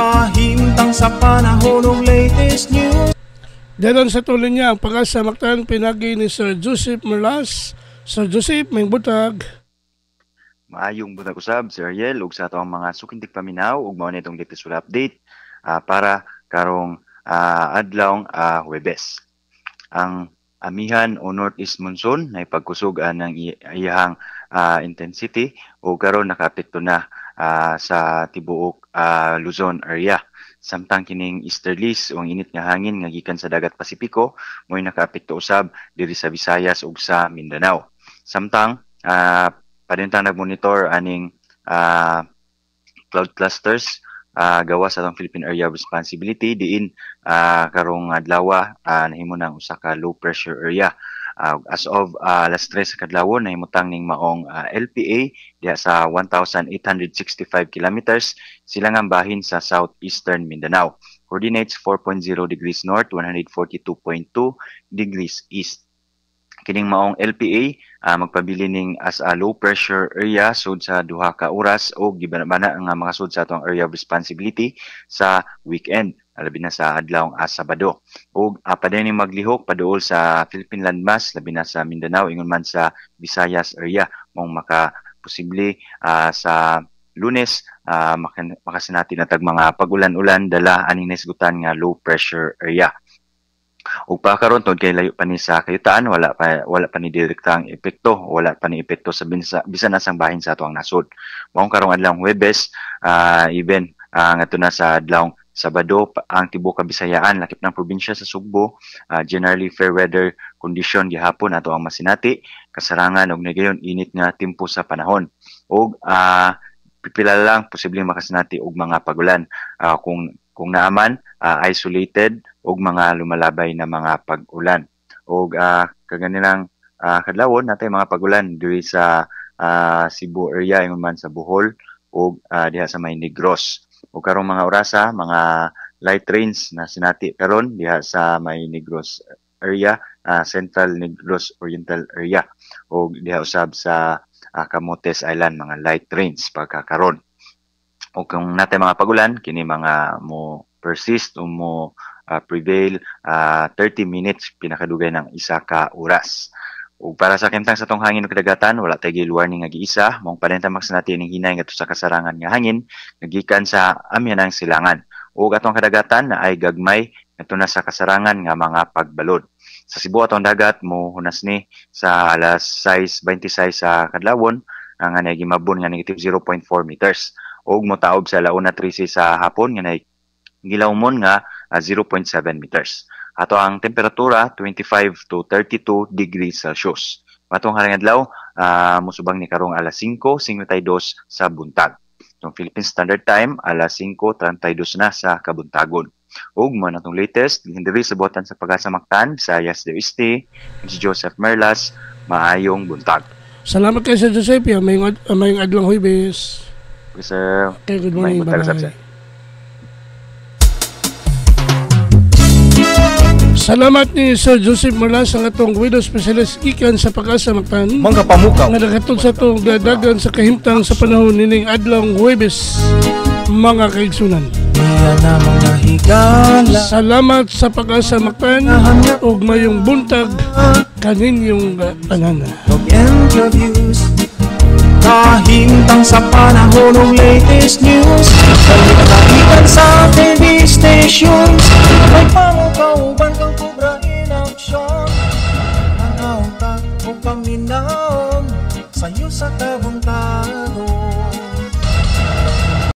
kahimtang sa panahon ng latest news. Dayon sa tuloy niya ang Pag-asa Mactan pinagi ni Sir Joseph Merlas. Sir Joseph, may butag. Maayong butag usab, Sir Ariel, ug sa ato ang mga sukintig paminaw ug mao nitong latest update para karong adlawng Huwebes. Ang amihan o northeast monsoon na ipagkusugan ng iyahang intensity o karon nakaapekto na sa tibuok Luzon area. Samtang kining easterlies o init nga hangin nga gikan sa dagat Pasipiko mo'y nakaapekto usab diri sa Visayas ug sa Mindanao. Samtang padentang nagmonitor aning cloud clusters gawas sa atong Philippine Area of Responsibility diin karong adlaw nahimo ng usa ka low pressure area. As of alas 3 sa kadlawon nahimutang ning maong LPA diha sa 1,865 kilometers silangang bahin sa southeastern Mindanao. Coordinates 4.0 degrees north, 142.2 degrees east. Kining maong LPA magpabili ning as a low pressure area sud sa duha ka oras o gibana nga mga sud sa atong area of responsibility sa weekend labi na sa adlawng Sabado. Ug padayong maglihok paduol sa Philippine landmass labi na sa Mindanao ingon man sa Visayas area mong makaposible sa Lunes makasinati na tag mga pagulan-ulan dala aning nasgutan nga low pressure area. Ug pa karon tod kay layo pa ni sa kayutaan wala pa ni direktang epekto, wala pa ni epekto sa bisan nasang bahin sa ato ang nasod. Maong karong adlawng Huwebes even ngadto na sa adlawng Sabado ang tibuok Kabisayaan lakip ng probinsya sa Sugbo generally fair weather condition gihapon ato ang masinati kasarangan og nagayon init nga tempo sa panahon. Ug pipila lang posibleng makasinati og mga pagulan kung naaman isolated og mga lumalabay na mga pag-ulan. Og kaganilang kadlawon natay mga pagulan diri sa Cebu area ingon man sa Bohol og diha sa May Negros. O karong mga orasa, mga light rains na sinati karon diha sa May Negros area, Central Negros Oriental area o diha usab sa Camotes Island mga light rains pagkakaron. O kung natay mga pagulan kini mga mo persist o mo prevail 30 minutes pinakadugay ng isa ka oras. Ug para sa kemtang sa tong hangin ug kadagatan wala tay gil warning nga giisa mong padenta maksanati ning hinay ngadto sa kasarangan nga hangin nagikan sa amyanang silangan. Ug atong kadagatan na ay gagmay ngadto na sa kasarangan nga mga pagbalod. Sa Cebu atong dagat mo hunas ni sa alas 6:26 sa kadlawon nga nagimabon nga negative 0.4 meters. Ug motaob sa alauna 13 sa hapon nga gilawmon nga 0.7 meters. Ato ang temperatura 25 to 32 degrees Celsius. Matong harang adlaw musubang ni karong alas 5:52 sa buntag. Itong Philippine Standard Time alas 5:32 na sa kabuntagon. Ug mo natong latest diri sa botan sa Pag-asa Mactan, Visayas del Oeste, si Joseph Merlas, maayong buntag. Salamat kay Sir Joseph, mayong adlawng Huwebes. Sir, okay, good morning, bye-bye. Salamat ni Sir Joseph Merlas ang atong widow specialist ikan sa Pag-asa Mactan. Mga pamukaw nga nagatod sa atong dadagan sa kahimtang sa panahon nining adlawng Huwebes mga kaigsunan. Salamat sa Pag-asa Mactan ug mayong buntag kaninyong tanan. Kahimtang sa panahon ng latest news, kalitahikan sa TV stations, may pangukauban kang kubra in action. Ang auta o paminaw, sayo sa kabuntado.